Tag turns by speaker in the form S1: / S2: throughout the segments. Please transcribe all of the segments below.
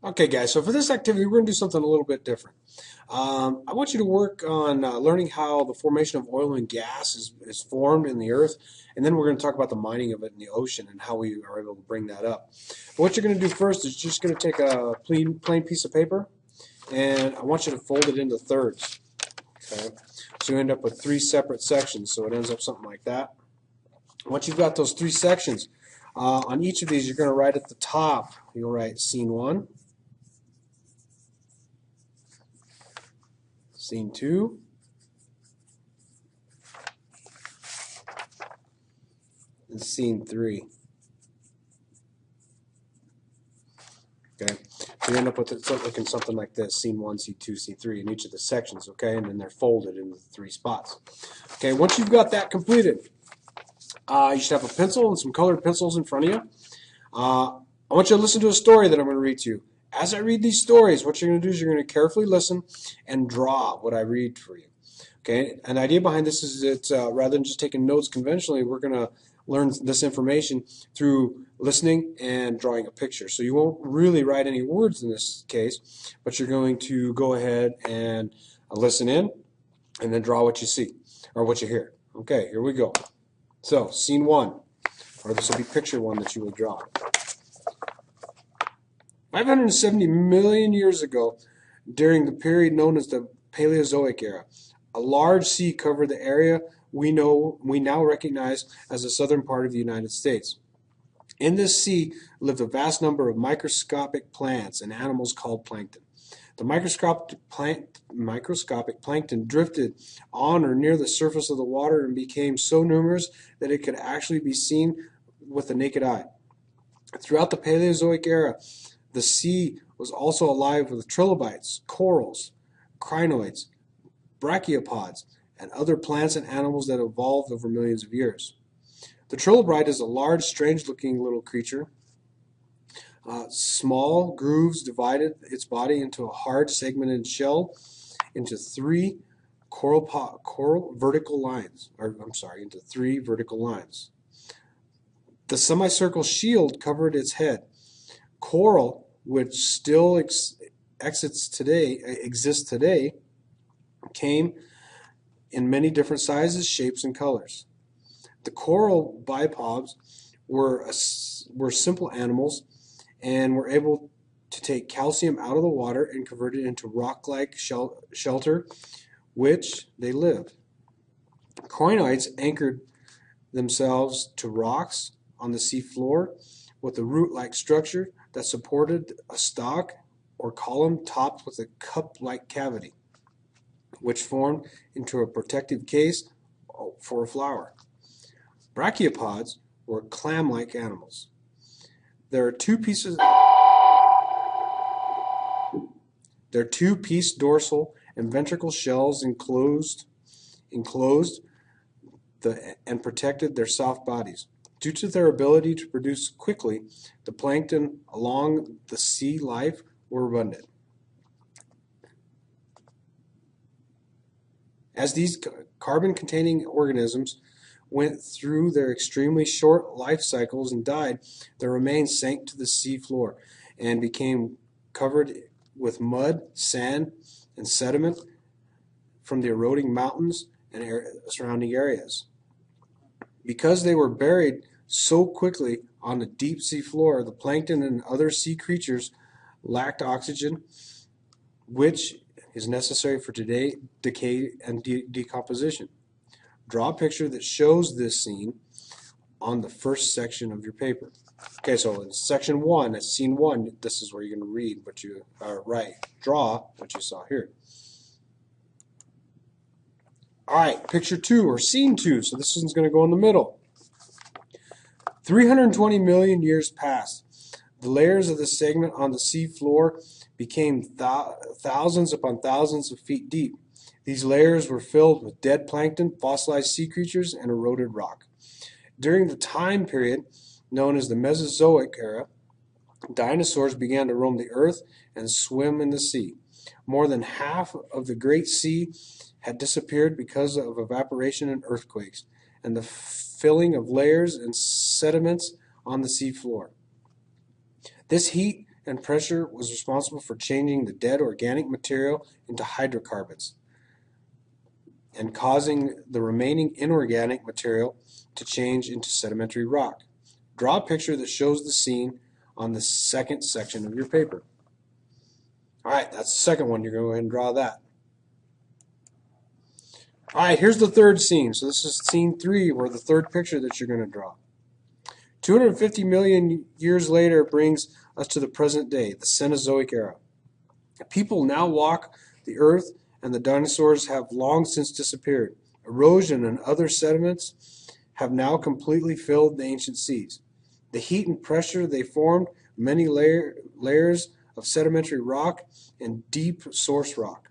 S1: Okay, guys, so for this activity, we're going to do something a little bit different. I want you to work on learning how the formation of oil and gas is formed in the earth, and then we're going to talk about the mining of it in the ocean and how we are able to bring that up. But what you're going to do first is just going to take a plain piece of paper, and I want you to fold it into thirds. Okay, so you end up with three separate sections, so it ends up something like that. Once you've got those three sections, on each of these, you're going to write at the top, you'll write scene 1, scene 2, and scene 3. Okay, so you end up with it looking something like this: scene 1, scene 2, scene 3 in each of the sections. Okay, and then they're folded into three spots. Okay, once you've got that completed, you should have a pencil and some colored pencils in front of you. I want you to listen to a story that I'm going to read to you. As I read these stories, what you're going to do is you're going to carefully listen and draw what I read for you. Okay, and the idea behind this is that rather than just taking notes conventionally, we're going to learn this information through listening and drawing a picture. So you won't really write any words in this case, but you're going to go ahead and listen in and then draw what you see or what you hear. Okay, here we go. So, scene 1, or this will be picture 1 that you will draw. 570 million years ago, during the period known as the Paleozoic era, a large sea covered the area we now recognize as the southern part of the United States. In this sea lived a vast number of microscopic plants and animals called plankton. The microscopic plankton drifted on or near the surface of the water and became so numerous that it could actually be seen with the naked eye. Throughout the Paleozoic era, the sea was also alive with trilobites, corals, crinoids, brachiopods, and other plants and animals that evolved over millions of years. The trilobite is a large, strange-looking little creature. Small grooves divided its body into a hard, segmented shell into three vertical lines. Into three vertical lines. The semicircle shield covered its head. Coral, which still exists today, came in many different sizes, shapes, and colors. The coral bipods were simple animals and were able to take calcium out of the water and convert it into rock-like shelter, which they lived. Crinoids anchored themselves to rocks on the sea floor with a root-like structure that supported a stalk or column topped with a cup-like cavity, which formed into a protective case for a flower. Brachiopods were clam-like animals. There are two-piece dorsal and ventral shells enclosed and protected their soft bodies. Due to their ability to produce quickly, the plankton along the sea life were abundant. As these carbon-containing organisms went through their extremely short life cycles and died, their remains sank to the sea floor and became covered with mud, sand, and sediment from the eroding mountains and surrounding areas. Because they were buried so quickly on the deep sea floor, the plankton and other sea creatures lacked oxygen, which is necessary for decay and decomposition. Draw a picture that shows this scene on the first section of your paper. Okay, so in section 1, that's scene 1, this is where you're going to read what you draw what you saw here. All right, picture 2 or scene 2. So this one's going to go in the middle. 320 million years passed. The layers of the segment on the sea floor became thousands upon thousands of feet deep. These layers were filled with dead plankton, fossilized sea creatures, and eroded rock. During the time period known as the Mesozoic era, dinosaurs began to roam the earth and swim in the sea. More than half of the Great Sea had disappeared because of evaporation and earthquakes, and the filling of layers and sediments on the sea floor. This heat and pressure was responsible for changing the dead organic material into hydrocarbons and causing the remaining inorganic material to change into sedimentary rock. Draw a picture that shows the scene on the second section of your paper. All right, that's the second one. You're going to go ahead and draw that. All right, here's the third scene. So this is scene 3, or the third picture that you're going to draw. 250 million years later brings us to the present day, the Cenozoic era. People now walk the earth, and the dinosaurs have long since disappeared. Erosion and other sediments have now completely filled the ancient seas. The heat and pressure they formed many layers of sedimentary rock and deep source rock.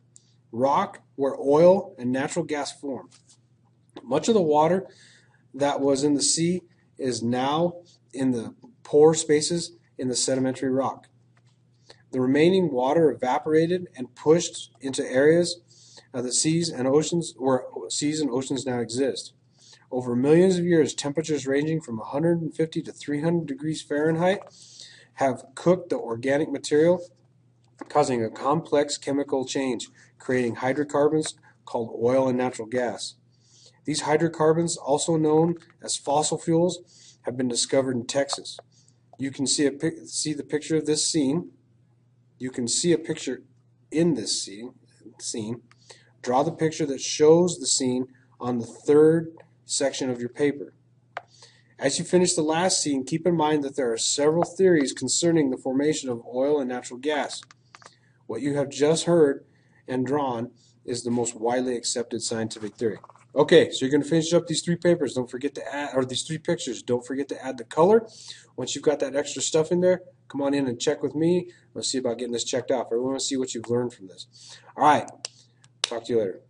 S1: Rock where oil and natural gas form. Much of the water that was in the sea is now in the pore spaces in the sedimentary rock. The remaining water evaporated and pushed into areas of the seas and oceans where seas and oceans now exist. Over millions of years, temperatures ranging from 150 to 300 degrees Fahrenheit have cooked the organic material, causing a complex chemical change, creating hydrocarbons called oil and natural gas. These hydrocarbons, also known as fossil fuels, have been discovered in Texas. You can see the picture of this scene. You can see a picture in this scene. Draw the picture that shows the scene on the third section of your paper. As you finish the last scene, keep in mind that there are several theories concerning the formation of oil and natural gas. What you have just heard and drawn is the most widely accepted scientific theory. Okay, so you're going to finish up these 3 papers. Don't forget to add, or these 3 pictures. Don't forget to add the color. Once you've got that extra stuff in there, come on in and check with me. Let's see about getting this checked off. I want to see what you've learned from this. All right, talk to you later.